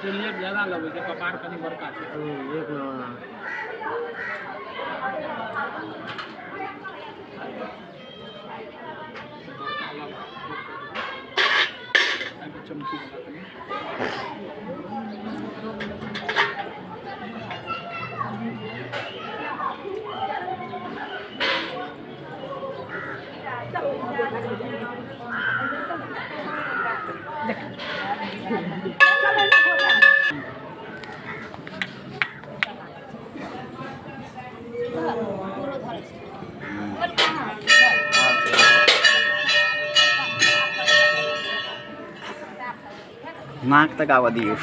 सुलियत ज्यादा लगे छै, कपार कनी बड़का छै। एक नंबर चमकी वाला कनी नाक तक आवा दियो।